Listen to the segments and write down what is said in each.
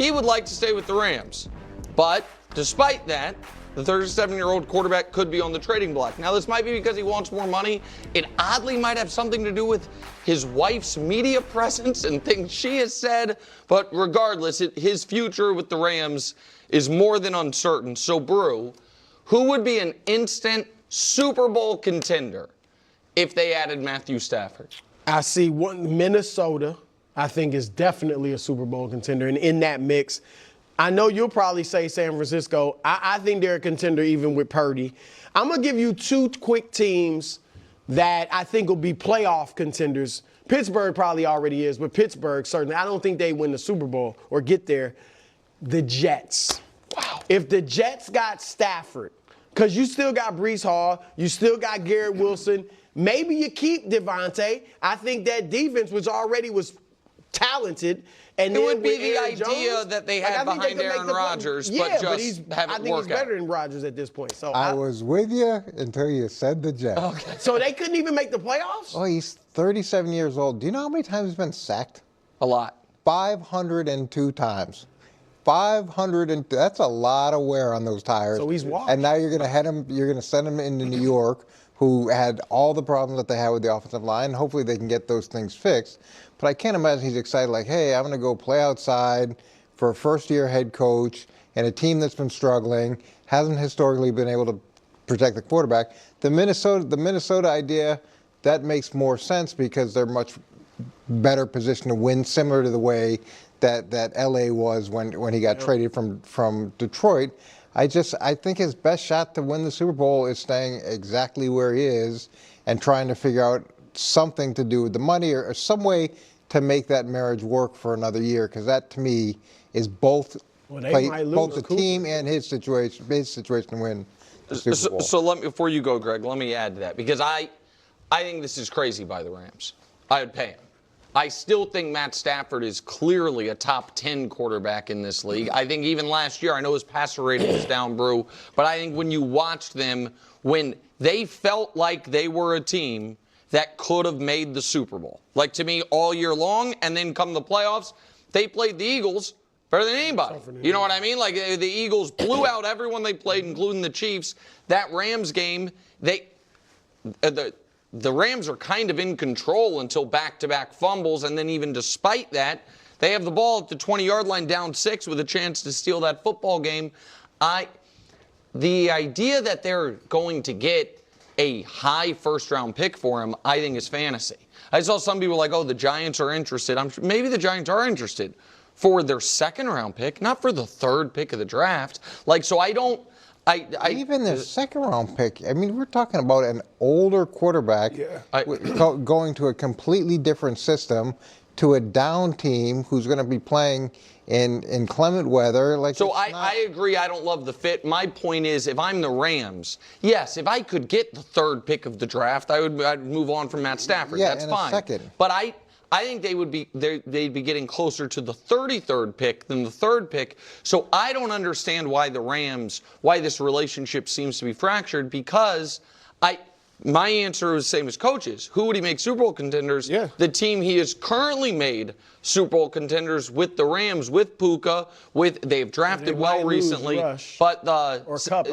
he would like to stay with the Rams. But despite that, the 37-year-old quarterback could be on the trading block. Now, this might be because he wants more money. It oddly might have something to do with his wife's media presence and things she has said. But regardless, his future with the Rams is more than uncertain. So, Brew, who would be an instant Super Bowl contender if they added Matthew Stafford? I see Minnesota, I think, is definitely a Super Bowl contender. And in that mix, I know you'll probably say San Francisco. I think they're a contender even with Purdy. I'm going to give you two quick teams that I think will be playoff contenders. Pittsburgh probably already is, but Pittsburgh certainly. I don't think they win the Super Bowl or get there. The Jets. Wow. If the Jets got Stafford, because you still got Breece Hall, you still got Garrett Wilson, maybe you keep Devontae. I think that defense was talented. And it would be the Aaron idea Jones, that they had behind Aaron Rodgers, but just haven't worked out. I think he's better than Rodgers at this point. So I was with you until you said the Jets. Okay. So they couldn't even make the playoffs? Oh, he's 37 years old. Do you know how many times he's been sacked? A lot. 502 times. 500, that's a lot of wear on those tires. So he's washed. And now you're going to send him into New York, who had all the problems that they had with the offensive line. Hopefully they can get those things fixed. But I can't imagine he's excited like, hey, I'm going to go play outside for a first-year head coach and a team that's been struggling, hasn't historically been able to protect the quarterback. The Minnesota idea, that makes more sense because they're much better positioned to win, similar to the way that LA was when he got traded from Detroit. I think his best shot to win the Super Bowl is staying exactly where he is and trying to figure out something to do with the money or some way to make that marriage work for another year, because that to me is both the team and his situation to win the Super Bowl. So before you go, Greg, let me add to that, because I think this is crazy by the Rams. I would pay him. I still think Matt Stafford is clearly a top 10 quarterback in this league. I think even last year, I know his passer rating was down, Brew, but I think when you watched them, when they felt like they were a team that could have made the Super Bowl, like to me all year long, and then come the playoffs, they played the Eagles better than anybody. You know what I mean? Like the Eagles blew out everyone they played, including the Chiefs. That Rams game, the Rams are kind of in control until back-to-back fumbles, and then even despite that, they have the ball at the 20-yard line down 6 with a chance to steal that football game. The idea that they're going to get a high first-round pick for him, I think, is fantasy. I saw some people like, oh, the Giants are interested. I'm sure maybe the Giants are interested for their second-round pick, not for the third pick of the draft. Like, so I don't. Even the second-round pick, I mean, we're talking about an older quarterback going to a completely different system to a down team who's going to be playing in inclement weather. So I agree. I don't love the fit. My point is, if I'm the Rams, yes, if I could get the third pick of the draft, I'd move on from Matt Stafford. Yeah, that's in fine. A second. But I think they'd be getting closer to the 33rd pick than the third pick. So I don't understand why this relationship seems to be fractured, because my answer is the same as coaches. Who would he make Super Bowl contenders? Yeah. The team he has currently made Super Bowl contenders with the Rams, with Puka, they've drafted well recently. Rush. But or Kupp,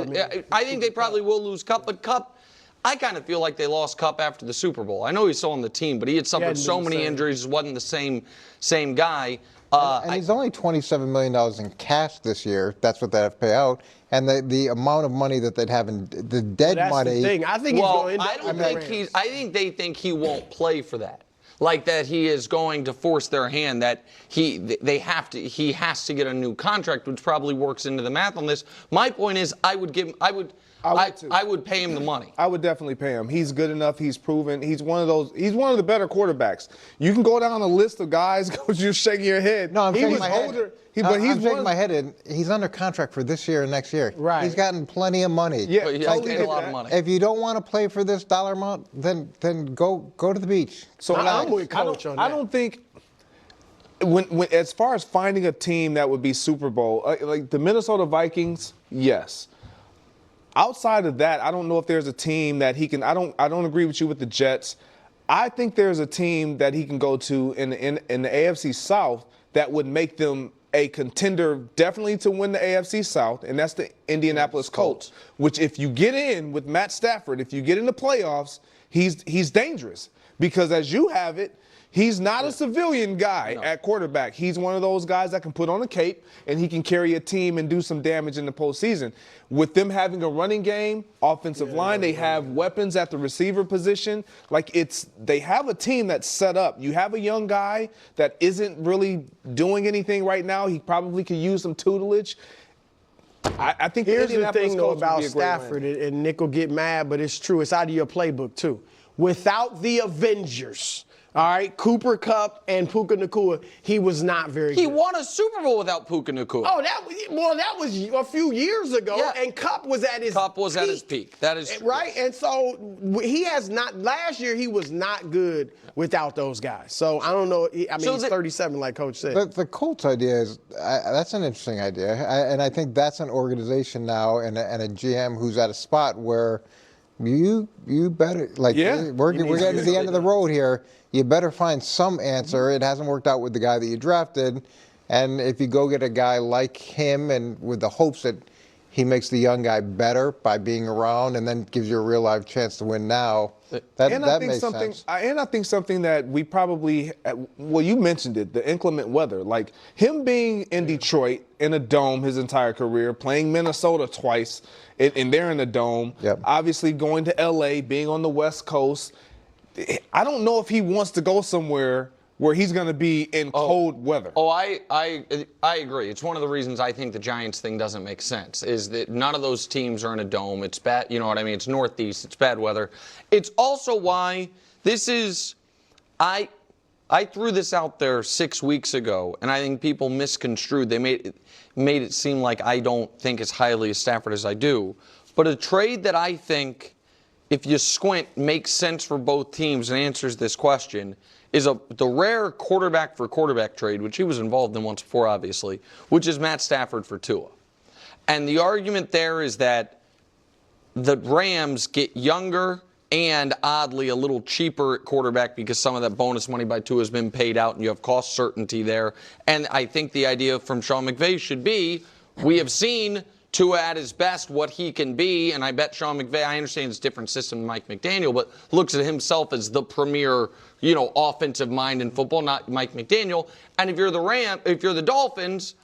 I think they probably will lose Kupp, but Kupp, I kind of feel like they lost Kupp after the Super Bowl. I know he's still on the team, but he had suffered so many injuries, wasn't the same guy. And he's only $27 million in cash this year. That's what they have to pay out. And the amount of money that they'd have in the dead money. The thing. I think he's going to I think they think he won't play for that. Like that he is going to force their hand, that he has to get a new contract, which probably works into the math on this. My point is, I would pay him the money. I would definitely pay him. He's good enough. He's proven. He's one of the better quarterbacks. You can go down a list of guys because you're shaking your head. No, I'm shaking my head. I'm shaking my head, and he's under contract for this year and next year. Right. He's gotten plenty of money. Yeah, but he has paid a lot of money. If you don't want to play for this dollar amount, then go to the beach. So I'm with Coach on that. I don't think. When as far as finding a team that would be Super Bowl, like the Minnesota Vikings, yes. Outside of that, I don't know if there's a team that he can. I don't agree with you with the Jets. I think there's a team that he can go to in the AFC South that would make them a contender definitely to win the AFC South, and that's the Indianapolis Colts, which if you get in with Matt Stafford, if you get in the playoffs, he's dangerous because as you have it, he's not a civilian guy at quarterback. He's one of those guys that can put on a cape and he can carry a team and do some damage in the postseason. With them having a running game, offensive line, they have weapons at the receiver position. Like they have a team that's set up. You have a young guy that isn't really doing anything right now. He probably could use some tutelage. I think here's the Indianapolis thing though Colts would about be a great Stafford, win. and Nick will get mad, but it's true. It's out of your playbook too. Without the Avengers, all right, Cooper Kupp and Puka Nacua, he was not very good. He won a Super Bowl without Puka Nacua. Oh, that was a few years ago, Yeah. and Kupp was at his peak. That is right, and so he has not. Last year he was not good without those guys. So I don't know. I mean, he's 37, like Coach said. The Colts idea is that's an interesting idea, and I think that's an organization now and a GM who's at a spot where you better we're getting to the end of the road here. You better find some answer. It hasn't worked out with the guy that you drafted. And if you go get a guy like him and with the hopes that he makes the young guy better by being around and then gives you a real live chance to win now, that makes sense. And I think something that we probably, well, you mentioned it, the inclement weather. Like him being in Detroit in a dome his entire career, playing Minnesota twice, and they're in a dome. Yep. Obviously going to L.A., being on the West Coast. I don't know if he wants to go somewhere where he's going to be in cold weather. Oh, I agree. It's one of the reasons I think the Giants thing doesn't make sense, is that none of those teams are in a dome. It's bad, you know what I mean? It's Northeast. It's bad weather. It's also why this is I threw this out there 6 weeks ago, and I think people misconstrued. They made it seem like I don't think as highly of Stafford as I do. But a trade that I think, if you squint, makes sense for both teams and answers this question is the rare quarterback for quarterback trade, which he was involved in once before, obviously, which is Matt Stafford for Tua. And the argument there is that the Rams get younger and, oddly, a little cheaper at quarterback because some of that bonus money by Tua has been paid out and you have cost certainty there. And I think the idea from Sean McVay should be, we have seen Tua at his best, what he can be, and I bet Sean McVay, I understand it's a different system than Mike McDaniel, but looks at himself as the premier, offensive mind in football, not Mike McDaniel. And if you're the Dolphins,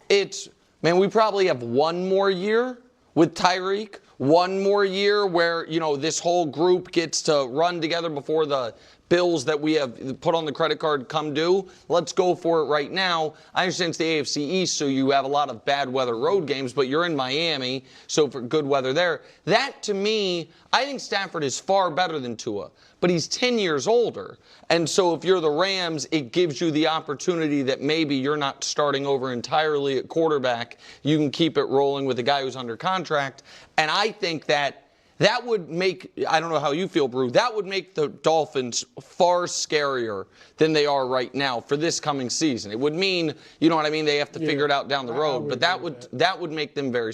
we probably have one more year with Tyreek, one more year where, this whole group gets to run together before the bills that we have put on the credit card come due. Let's go for it right now. I understand it's the AFC East, so you have a lot of bad weather road games, but you're in Miami, so for good weather there. That, to me, I think Stafford is far better than Tua, but he's 10 years older. And so if you're the Rams, it gives you the opportunity that maybe you're not starting over entirely at quarterback. You can keep it rolling with the guy who's under contract. And I think that would make, I don't know how you feel, Brew, that would make the Dolphins far scarier than they are right now for this coming season. It would mean, they have to figure it out down the road, but that would make them very scary.